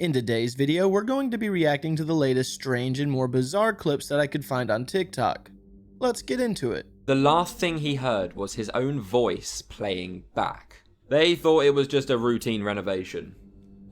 In today's video, we're going to be reacting to the latest strange and more bizarre clips that I could find on TikTok. Let's get into it. The last thing he heard was his own voice playing back. They thought it was just a routine renovation,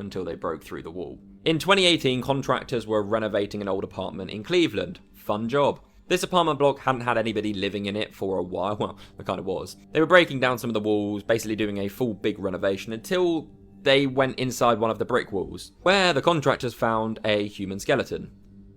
until they broke through the wall. In 2018, contractors were renovating an old apartment in Cleveland. Fun job. This apartment block hadn't had anybody living in it for a while. Well, it kind of was. They were breaking down some of the walls, basically doing a full big renovation until they went inside one of the brick walls, where the contractors found a human skeleton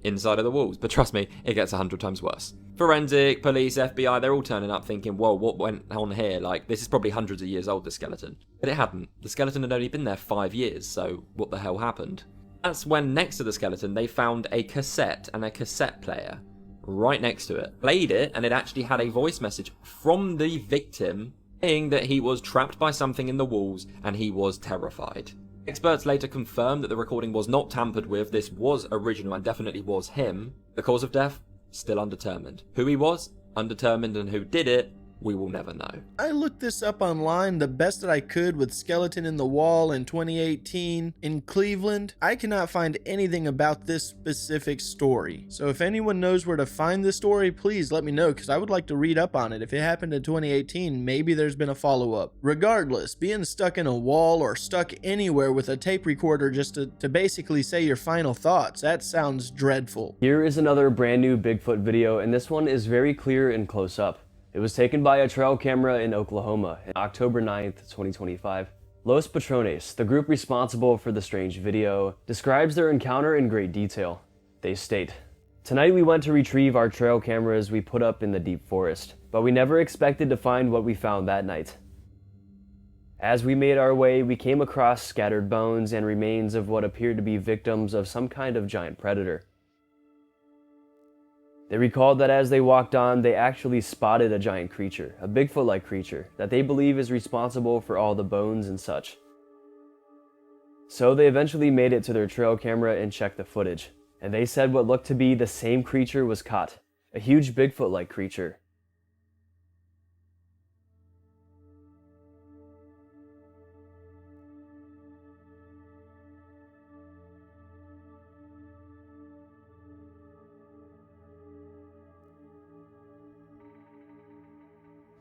inside of the walls. But trust me, it gets 100 times worse. Forensic, police, FBI, they're all turning up thinking, whoa, what went on here? Like, this is probably hundreds of years old, this skeleton. But it hadn't. The skeleton had only been there 5 years, so what the hell happened? That's when next to the skeleton, they found a cassette and a cassette player right next to it. Played it, and it actually had a voice message from the victim saying that he was trapped by something in the walls and he was terrified. Experts later confirmed that the recording was not tampered with, this was original and definitely was him. The cause of death? Still undetermined. Who he was? Undetermined, and who did it? We will never know. I looked this up online the best that I could with skeleton in the wall in 2018 in Cleveland. I cannot find anything about this specific story. So if anyone knows where to find this story, please let me know, because I would like to read up on it. If it happened in 2018, maybe there's been a follow-up. Regardless, being stuck in a wall or stuck anywhere with a tape recorder just to basically say your final thoughts, that sounds dreadful. Here is another brand new Bigfoot video, and this one is very clear and close up. It was taken by a trail camera in Oklahoma on October 9th, 2025. Los Patrones, the group responsible for the strange video, describes their encounter in great detail. They state, "Tonight we went to retrieve our trail cameras we put up in the deep forest, but we never expected to find what we found that night. As we made our way, we came across scattered bones and remains of what appeared to be victims of some kind of giant predator. They recalled that as they walked on, they actually spotted a giant creature, a Bigfoot-like creature, that they believe is responsible for all the bones and such. So they eventually made it to their trail camera and checked the footage, and they said what looked to be the same creature was caught, a huge Bigfoot-like creature.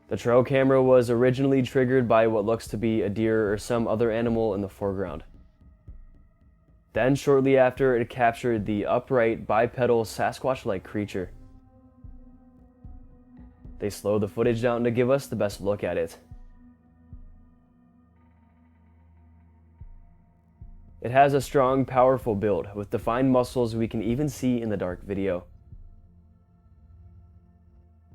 The trail camera was originally triggered by what looks to be a deer or some other animal in the foreground. Then shortly after, it captured the upright, bipedal, Sasquatch-like creature. They slowed the footage down to give us the best look at it. It has a strong, powerful build, with defined muscles we can even see in the dark video.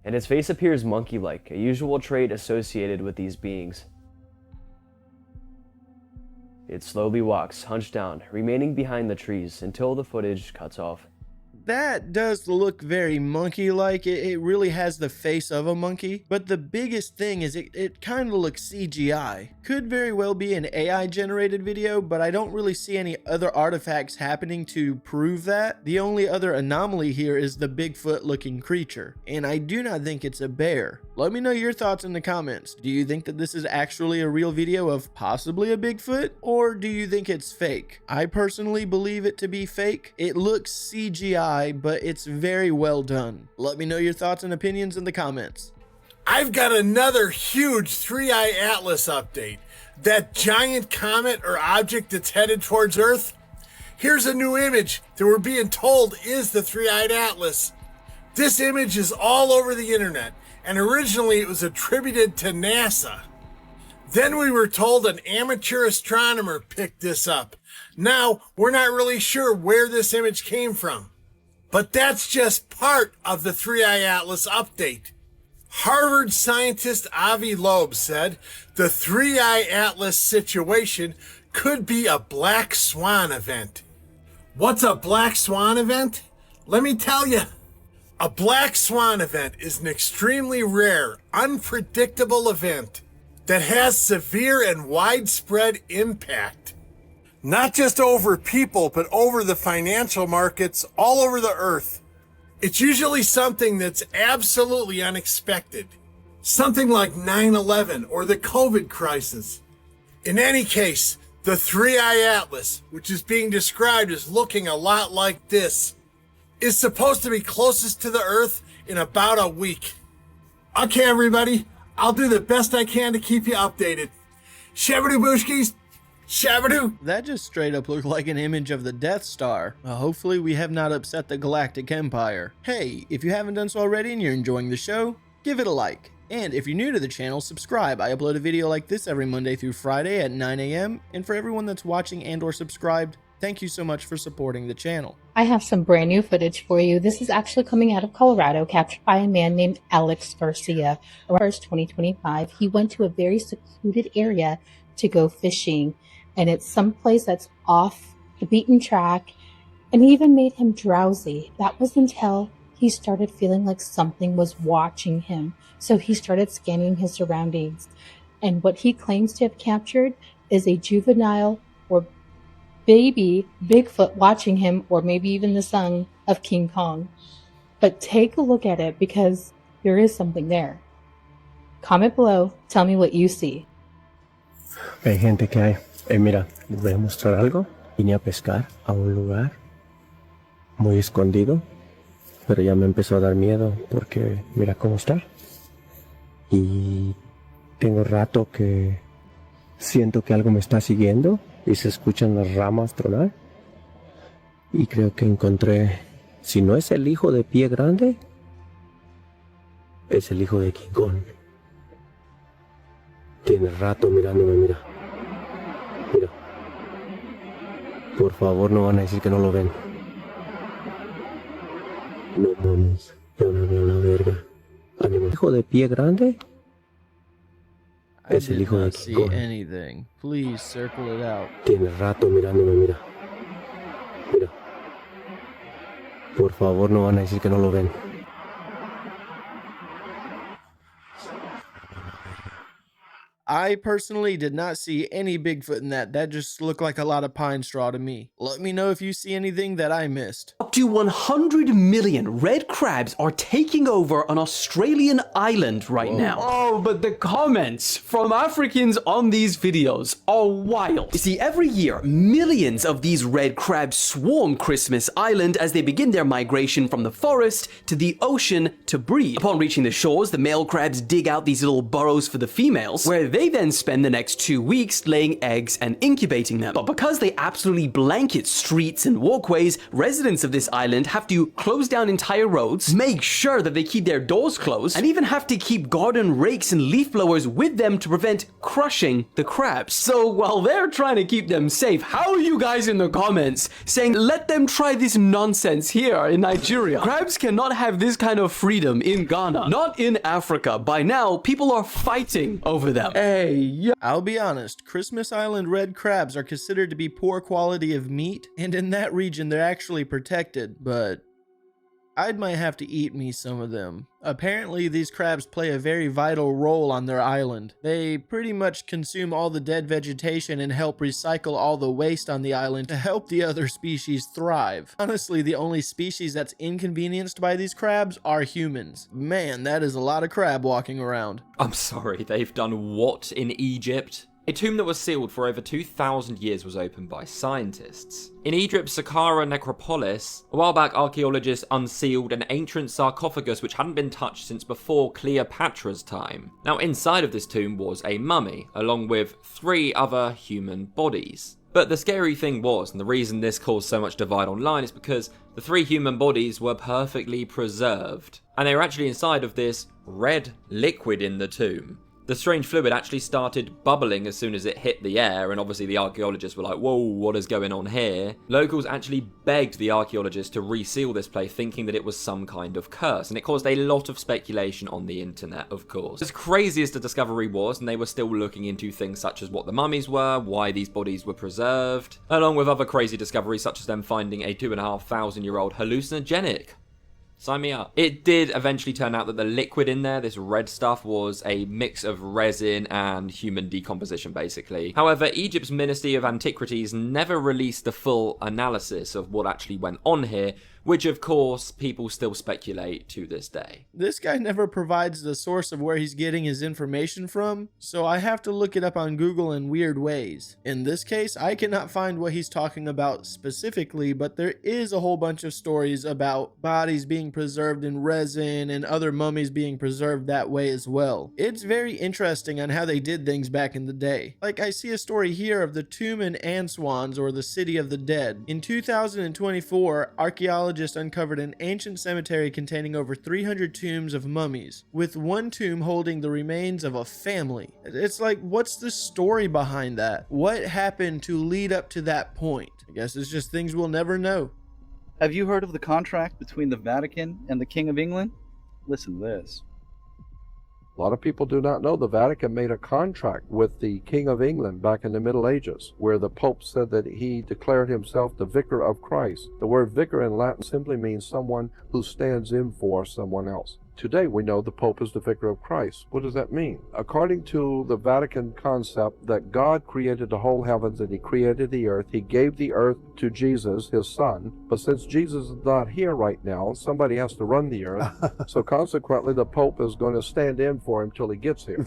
And its face appears monkey-like, a usual trait associated with these beings. It slowly walks, hunched down, remaining behind the trees until the footage cuts off. That does look very monkey-like. It really has the face of a monkey. But the biggest thing is it kind of looks CGI. Could very well be an AI-generated video, but I don't really see any other artifacts happening to prove that. The only other anomaly here is the Bigfoot-looking creature, and I do not think it's a bear. Let me know your thoughts in the comments. Do you think that this is actually a real video of possibly a Bigfoot, or do you think it's fake? I personally believe it to be fake. It looks CGI, but it's very well done. Let me know your thoughts and opinions in the comments. I've got another huge 3-Eye Atlas update. That giant comet or object that's headed towards Earth? Here's a new image that we're being told is the 3-Eyed Atlas. This image is all over the internet, and originally it was attributed to NASA. Then we were told an amateur astronomer picked this up. Now, we're not really sure where this image came from. But that's just part of the 3-Eye Atlas update. Harvard scientist Avi Loeb said the 3-Eye Atlas situation could be a black swan event. What's a black swan event? Let me tell you. A black swan event is an extremely rare, unpredictable event that has severe and widespread impact. Not just over people, but over the financial markets all over the earth. It's usually something that's absolutely unexpected. Something like 9/11 or the COVID crisis. In any case, the The Three-Eye Atlas, which is being described as looking a lot like this, is supposed to be closest to the Earth in about a week. Okay, everybody, I'll do the best I can to keep you updated. Shabadoo Booshkis, Shabadoo. That just straight up looked like an image of the Death Star. Hopefully we have not upset the Galactic Empire. Hey, if you haven't done so already and you're enjoying the show, give it a like. And if you're new to the channel, subscribe. I upload a video like this every Monday through Friday at 9 a.m. And for everyone that's watching and or subscribed, thank you so much for supporting the channel. I have some brand new footage for you. This is actually coming out of Colorado, captured by a man named Alex Garcia. Around 2025, he went to a very secluded area to go fishing. And it's someplace that's off the beaten track. And it even made him drowsy. That was until he started feeling like something was watching him. So he started scanning his surroundings. And what he claims to have captured is a juvenile or baby Bigfoot watching him, or maybe even the son of King Kong. But take a look at it, because there is something there. Comment below, tell me what you see. Hay gente que hay. Mira, les voy a mostrar algo. Vine a pescar a un lugar muy escondido, pero ya me empezó a dar miedo porque mira cómo está. Y tengo rato que siento que algo me está siguiendo y se escuchan las ramas tronar. Y creo que encontré, si no es el hijo de Pie Grande, es el hijo de King Kong. Tiene rato mirándome, mira. Mira. Por favor, no van a decir que no lo ven. No mames, ya no veo la verga. ¿El hijo de Pie Grande? Es el hijo de King Kong. Anything. Please circle it out. Tiene rato mirándome, mira. Mira. Por favor, no van a decir que no lo ven. I personally did not see any Bigfoot in that. That just looked like a lot of pine straw to me. Let me know if you see anything that I missed. Up to 100 million red crabs are taking over an Australian island right now. Oh, but the comments from Africans on these videos are wild. You see, every year, millions of these red crabs swarm Christmas Island as they begin their migration from the forest to the ocean to breed. Upon reaching the shores, the male crabs dig out these little burrows for the females, where they then spend the next 2 weeks laying eggs and incubating them. But because they absolutely blanket streets and walkways, residents of this island have to close down entire roads, make sure that they keep their doors closed, and even have to keep garden rakes and leaf blowers with them to prevent crushing the crabs. So while they're trying to keep them safe, how are you guys in the comments saying, let them try this nonsense here in Nigeria? Crabs cannot have this kind of freedom in Ghana, not in Africa. By now, people are fighting over them. Hey, yeah. I'll be honest, Christmas Island red crabs are considered to be poor quality of meat, and in that region they're actually protected, but I might have to eat me some of them. Apparently these crabs play a very vital role on their island. They pretty much consume all the dead vegetation and help recycle all the waste on the island to help the other species thrive. Honestly, the only species that's inconvenienced by these crabs are humans. Man, that is a lot of crab walking around. I'm sorry, they've done what in Egypt? A tomb that was sealed for over 2,000 years was opened by scientists. In Egypt's Saqqara necropolis, a while back archaeologists unsealed an ancient sarcophagus which hadn't been touched since before Cleopatra's time. Now inside of this tomb was a mummy, along with 3 other human bodies. But the scary thing was, and the reason this caused so much divide online, is because the 3 human bodies were perfectly preserved. And they were actually inside of this red liquid in the tomb. The strange fluid actually started bubbling as soon as it hit the air, and obviously the archaeologists were like, whoa, what is going on here? Locals actually begged the archaeologists to reseal this place, thinking that it was some kind of curse, and it caused a lot of speculation on the internet, of course. As crazy as the discovery was, and they were still looking into things such as what the mummies were, why these bodies were preserved, along with other crazy discoveries such as them finding a 2,500-year-old hallucinogenic Sign me up. It did eventually turn out that the liquid in there, this red stuff, was a mix of resin and human decomposition, basically. However, Egypt's Ministry of Antiquities never released the full analysis of what actually went on here, which of course people still speculate to this day. This guy never provides the source of where he's getting his information from, so I have to look it up on Google in weird ways. In this case, I cannot find what he's talking about specifically, but there is a whole bunch of stories about bodies being preserved in resin and other mummies being preserved that way as well. It's very interesting on how they did things back in the day. Like, I see a story here of the tomb in Answans, or the City of the Dead. In 2024, archaeologists uncovered an ancient cemetery containing over 300 tombs of mummies, with one tomb holding the remains of a family. It's like, what's the story behind that? What happened to lead up to that point? I guess it's just things we'll never know. Have you heard of the contract between the Vatican and the King of England? Listen to this. A lot of people do not know the Vatican made a contract with the King of England back in the Middle Ages, where the Pope said that he declared himself the Vicar of Christ. The word vicar in Latin simply means someone who stands in for someone else. Today we know the Pope is the Vicar of Christ. What does that mean? According to the Vatican concept that God created the whole heavens and he created the earth, he gave the earth to Jesus, his son, but since Jesus is not here right now, somebody has to run the earth. So consequently the Pope is going to stand in for him till he gets here,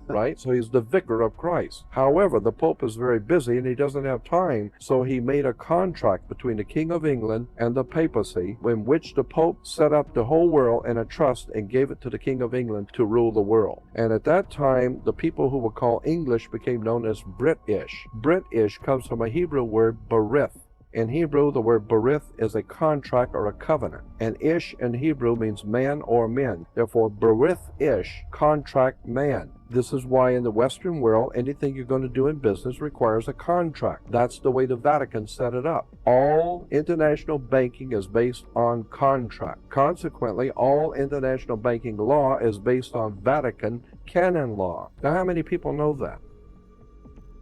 right? So he's the Vicar of Christ. However, the Pope is very busy and he doesn't have time, so he made a contract between the King of England and the papacy, in which the Pope set up the whole world in a trust and gave it to the King of England to rule the world. And at that time, the people who were called English became known as British. British comes from a Hebrew word, berith. In Hebrew, the word berith is a contract or a covenant. And ish in Hebrew means man or men. Therefore, berith-ish, contract man. This is why in the Western world, anything you're going to do in business requires a contract. That's the way the Vatican set it up. All international banking is based on contract. Consequently, all international banking law is based on Vatican canon law. Now, how many people know that?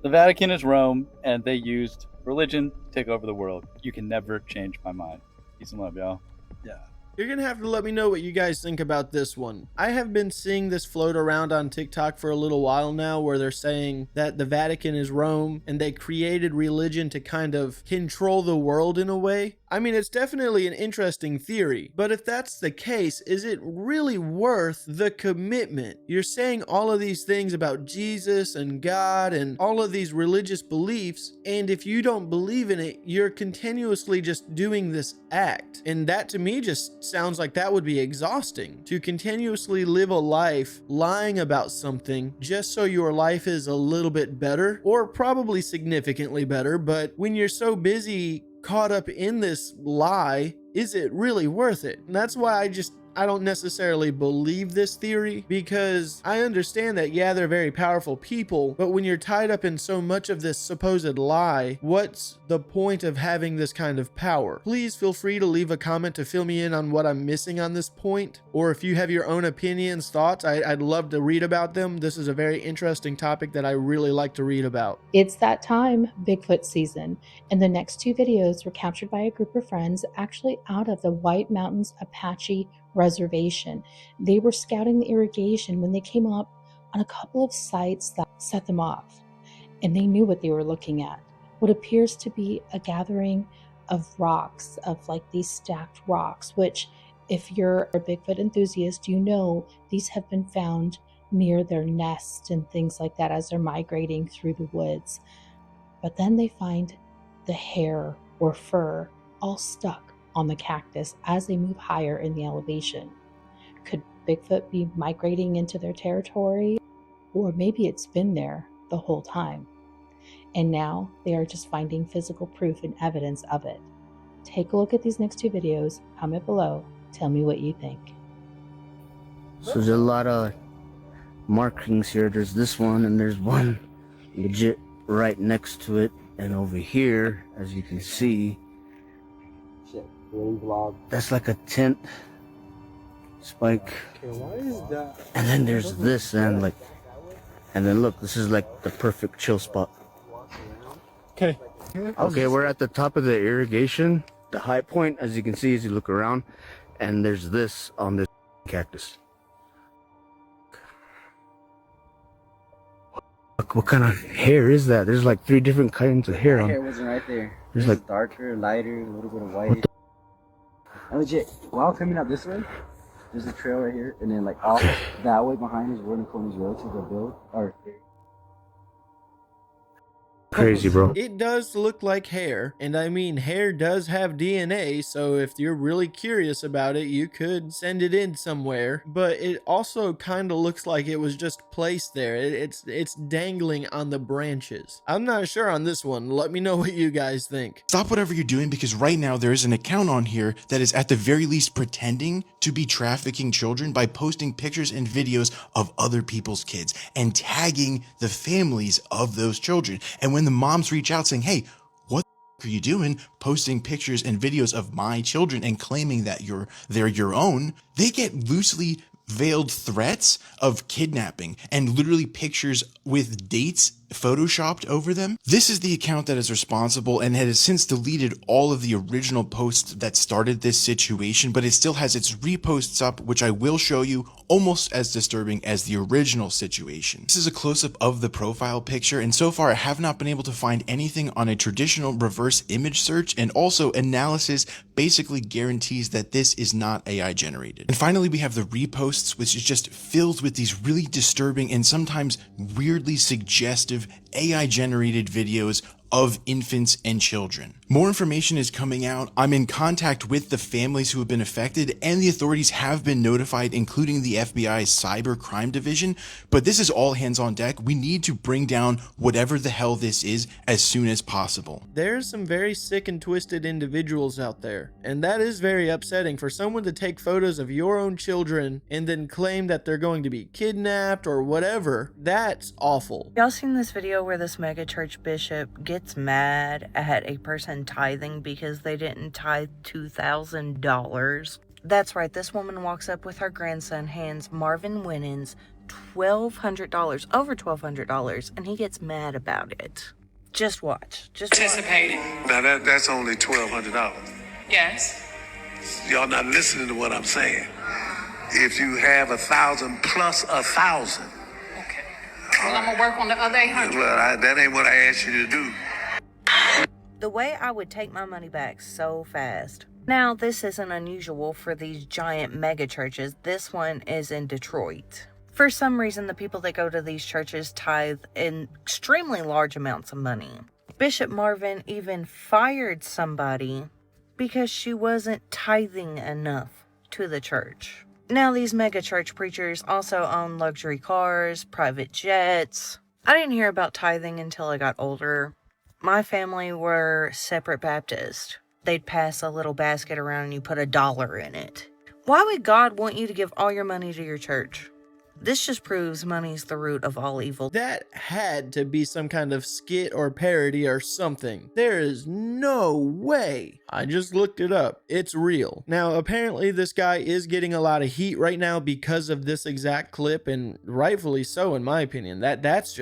The Vatican is Rome, and they used religion to take over the world. You can never change my mind. Peace and love, y'all. Yeah. You're gonna have to let me know what you guys think about this one. I have been seeing this float around on TikTok for a little while now, where they're saying that the Vatican is Rome and they created religion to kind of control the world in a way. I mean, it's definitely an interesting theory, but if that's the case, is it really worth the commitment? You're saying all of these things about Jesus and God and all of these religious beliefs, and if you don't believe in it, you're continuously just doing this act. And that to me just sounds like that would be exhausting, to continuously live a life lying about something just so your life is a little bit better, or probably significantly better. But when you're so busy caught up in this lie, is it really worth it? And that's why I don't necessarily believe this theory, because I understand that, yeah, they're very powerful people, but when you're tied up in so much of this supposed lie, what's the point of having this kind of power? Please feel free to leave a comment to fill me in on what I'm missing on this point, or if you have your own opinions, thoughts, I'd love to read about them. This is a very interesting topic that I really like to read about. It's that time, Bigfoot season, and the next two videos were captured by a group of friends actually out of the White Mountains Apache Reservation. They were scouting the irrigation when they came up on a couple of sites that set them off, and they knew what they were looking at. What appears to be a gathering of rocks, of like these stacked rocks, which if you're a Bigfoot enthusiast, you know these have been found near their nests and things like that as they're migrating through the woods. But then they find the hair or fur all stuck on the cactus as they move higher in the elevation. Could Bigfoot be migrating into their territory? Or maybe it's been there the whole time, and now they are just finding physical proof and evidence of it. Take a look at these next two videos, comment below, tell me what you think. So there's a lot of markings here. There's this one, and there's one legit right next to it, and over here, as you can see, that's like a tent spike. Okay, why is that? And then there's this, and then look, this is like the perfect chill spot. Okay. Okay, we're at the top of the irrigation, the high point, as you can see as you look around, and there's this on this cactus. What kind of hair is that? There's like 3 different kinds of hair My on. hair wasn't right there. There's There's like darker, lighter, a little bit of white. And legit, while coming up this way, there's a trail right here, and then like off that way behind is where the Coney's Road to go build. Or crazy, bro. It does look like hair, and I mean, hair does have DNA, so if you're really curious about it, you could send it in somewhere, but it also kind of looks like it was just placed there. It's dangling on the branches. I'm not sure on this one. Let me know what you guys think. Stop whatever you're doing, because right now there is an account on here that is at the very least pretending to be trafficking children by posting pictures and videos of other people's kids and tagging the families of those children. And when the moms reach out saying, hey, what are you doing posting pictures and videos of my children and claiming that they're your own, they get loosely veiled threats of kidnapping and literally pictures with dates photoshopped over them. This is the account that is responsible and has since deleted all of the original posts that started this situation, but it still has its reposts up, which I will show you, almost as disturbing as the original situation. This is a close-up of the profile picture, and so far I have not been able to find anything on a traditional reverse image search, and also analysis basically guarantees that this is not AI generated. And finally, we have the reposts, which is just filled with these really disturbing and sometimes weirdly suggestive AI generated videos of infants and children. More information is coming out. I'm in contact with the families who have been affected, and the authorities have been notified, including the FBI's cyber crime division, but this is all hands on deck. We need to bring down whatever the hell this is as soon as possible. There's some very sick and twisted individuals out there, and that is very upsetting for someone to take photos of your own children and then claim that they're going to be kidnapped or whatever. That's awful. Y'all seen this video where this megachurch bishop gets mad at a person tithing because they didn't tithe $2,000? That's right, this woman walks up with her grandson, hands Marvin Winans $1,200, over $1,200, and he gets mad about it. Just watch. Just participating. Now that's only $1,200. Yes. Y'all not listening to what I'm saying. If you have 1,000 plus 1,000. Okay. Well, I'm gonna work on the other 800. Well, that ain't what I asked you to do. The way I would take my money back so fast. Now, this isn't unusual for these giant mega churches. This one is in Detroit. For some reason, the people that go to these churches tithe in extremely large amounts of money. Bishop Marvin even fired somebody because she wasn't tithing enough to the church. Now, these mega church preachers also own luxury cars, private jets. I didn't hear about tithing until I got older. My family were separate Baptist. They'd pass a little basket around and you put $1 in it. Why would God want you to give all your money to your church? This just proves money's the root of all evil. That had to be some kind of skit or parody or something. There is no way. I just looked it up. It's real. Now, apparently this guy is getting a lot of heat right now because of this exact clip, and rightfully so in my opinion. That's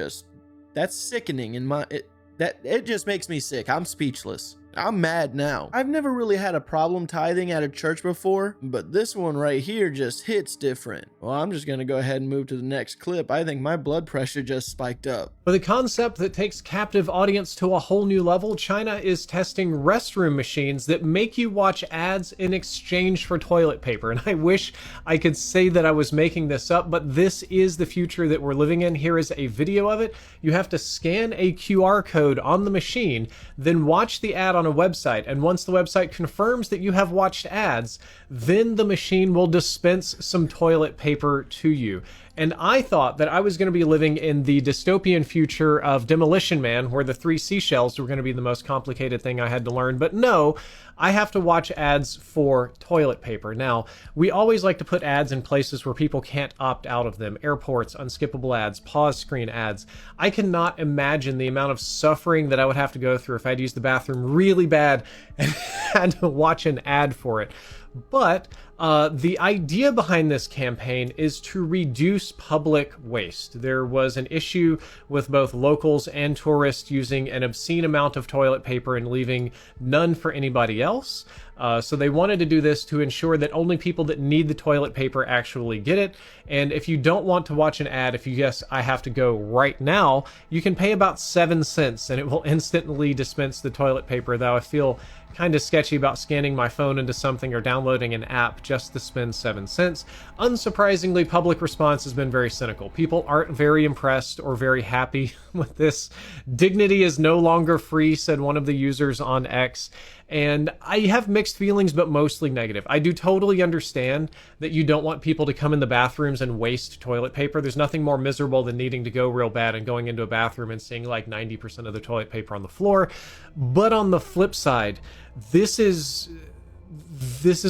sickening in my... It just makes me sick. I'm speechless. I'm mad now. I've never really had a problem tithing at a church before, but this one right here just hits different. Well, I'm just gonna go ahead and move to the next clip. I think my blood pressure just spiked up. With a concept that takes captive audience to a whole new level, China is testing restroom machines that make you watch ads in exchange for toilet paper. And I wish I could say that I was making this up, but this is the future that we're living in. Here is a video of it. You have to scan a QR code on the machine, then watch the ad on a website, and once the website confirms that you have watched ads, then the machine will dispense some toilet paper to you. And I thought that I was going to be living in the dystopian future of Demolition Man, where the 3 seashells were going to be the most complicated thing I had to learn, but no, I have to watch ads for toilet paper. Now, we always like to put ads in places where people can't opt out of them. Airports, unskippable ads, pause screen ads. I cannot imagine the amount of suffering that I would have to go through if I had to use the bathroom really bad and had to watch an ad for it. But the idea behind this campaign is to reduce public waste. There was an issue with both locals and tourists using an obscene amount of toilet paper and leaving none for anybody else. So they wanted to do this to ensure that only people that need the toilet paper actually get it. And if you don't want to watch an ad, if you guess I have to go right now, you can pay about 7 cents and it will instantly dispense the toilet paper, though I feel kind of sketchy about scanning my phone into something or downloading an app just to spend 7 cents. Unsurprisingly, public response has been very cynical. People aren't very impressed or very happy with this. Dignity is no longer free, said one of the users on X. And I have mixed feelings, but mostly negative. I do totally understand that you don't want people to come in the bathrooms and waste toilet paper. There's nothing more miserable than needing to go real bad and going into a bathroom and seeing like 90% of the toilet paper on the floor. But on the flip side, this is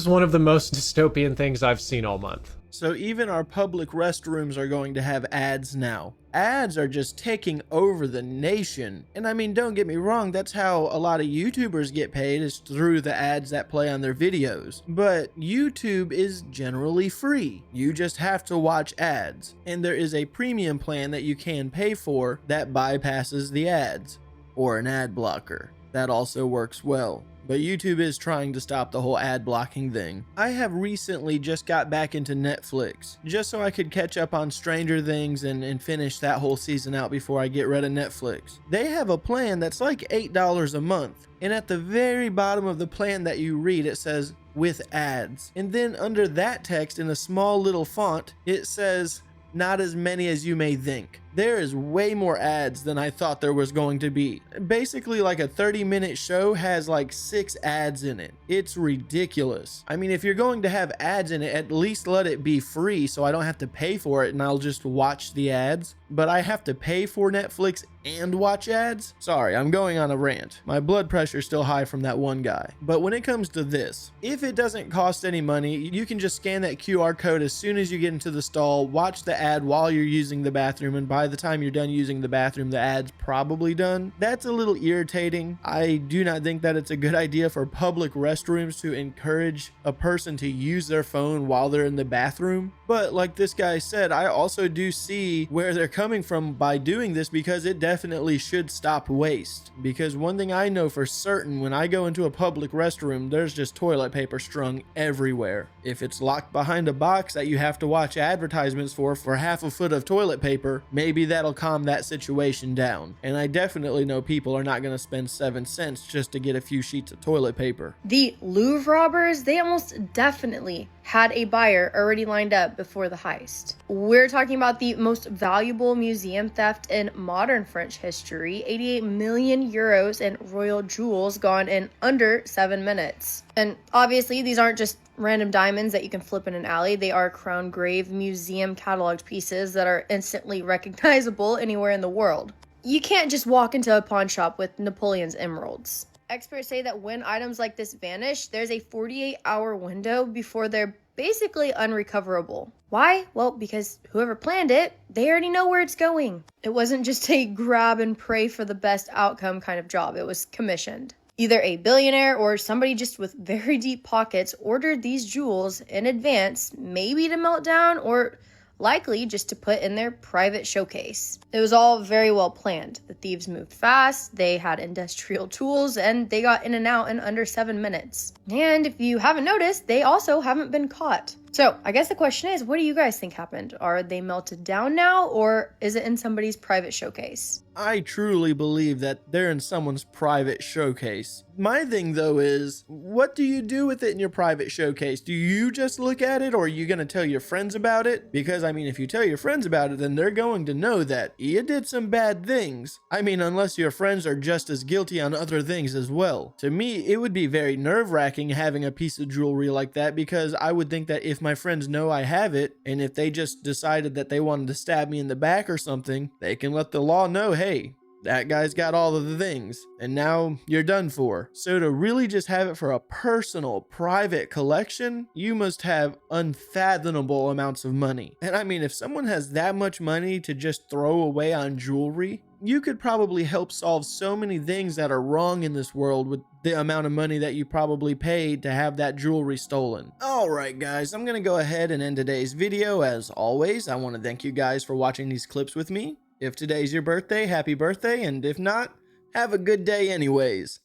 one of the most dystopian things I've seen all month. So even our public restrooms are going to have ads now. Ads are just taking over the nation. And I mean, don't get me wrong, that's how a lot of YouTubers get paid, is through the ads that play on their videos. But YouTube is generally free. You just have to watch ads. And there is a premium plan that you can pay for that bypasses the ads, or an ad blocker. That also works well. But YouTube is trying to stop the whole ad blocking thing. I have recently just got back into Netflix, just so I could catch up on Stranger Things and finish that whole season out before I get rid of Netflix. They have a plan that's like $8 a month, and at the very bottom of the plan that you read, it says, with ads. And then under that text in a small little font, it says, not as many as you may think. There is way more ads than I thought there was going to be. Basically, like a 30-minute show has like 6 ads in it. It's ridiculous. I mean, if you're going to have ads in it, at least let it be free so I don't have to pay for it and I'll just watch the ads. But I have to pay for Netflix and watch ads? Sorry, I'm going on a rant. My blood pressure's still high from that one guy. But when it comes to this, if it doesn't cost any money, you can just scan that QR code as soon as you get into the stall, watch the ad while you're using the bathroom, and by the time you're done using the bathroom, the ad's probably done. That's a little irritating. I do not think that it's a good idea for public restrooms to encourage a person to use their phone while they're in the bathroom. But like this guy said, I also do see where they're coming from by doing this, because it definitely should stop waste. Because one thing I know for certain, when I go into a public restroom, there's just toilet paper strung everywhere. If it's locked behind a box that you have to watch advertisements for half a foot of toilet paper, maybe that'll calm that situation down. And I definitely know people are not going to spend 7 cents just to get a few sheets of toilet paper. The Louvre robbers, they almost definitely had a buyer already lined up before the heist. We're talking about the most valuable museum theft in modern French history, 88 million euros in royal jewels gone in under 7 minutes. And obviously these aren't just random diamonds that you can flip in an alley. They are crown grave museum cataloged pieces that are instantly recognizable anywhere in the world. You can't just walk into a pawn shop with Napoleon's emeralds. Experts say that when items like this vanish, there's a 48-hour window before they're basically unrecoverable. Why? Well, because whoever planned it, they already know where it's going. It wasn't just a grab and pray for the best outcome kind of job. It was commissioned. Either a billionaire or somebody just with very deep pockets ordered these jewels in advance, maybe to melt down or likely just to put in their private showcase. It was all very well planned. The thieves moved fast, they had industrial tools, and they got in and out in under 7 minutes. And if you haven't noticed, they also haven't been caught. So I guess the question is, what do you guys think happened? Are they melted down now, or is it in somebody's private showcase? I truly believe that they're in someone's private showcase. My thing though is, what do you do with it in your private showcase? Do you just look at it, or are you going to tell your friends about it? Because I mean, if you tell your friends about it, then they're going to know that you did some bad things. I mean, unless your friends are just as guilty on other things as well. To me, it would be very nerve-wracking having a piece of jewelry like that, because I would think that if my friends know I have it, and if they just decided that they wanted to stab me in the back or something, they can let the law know, hey, that guy's got all of the things, and now you're done for. So to really just have it for a personal, private collection, you must have unfathomable amounts of money. And I mean, if someone has that much money to just throw away on jewelry, you could probably help solve so many things that are wrong in this world with the amount of money that you probably paid to have that jewelry stolen. Alright guys, I'm gonna go ahead and end today's video. As always, I want to thank you guys for watching these clips with me. If today's your birthday, happy birthday, and if not, have a good day anyways.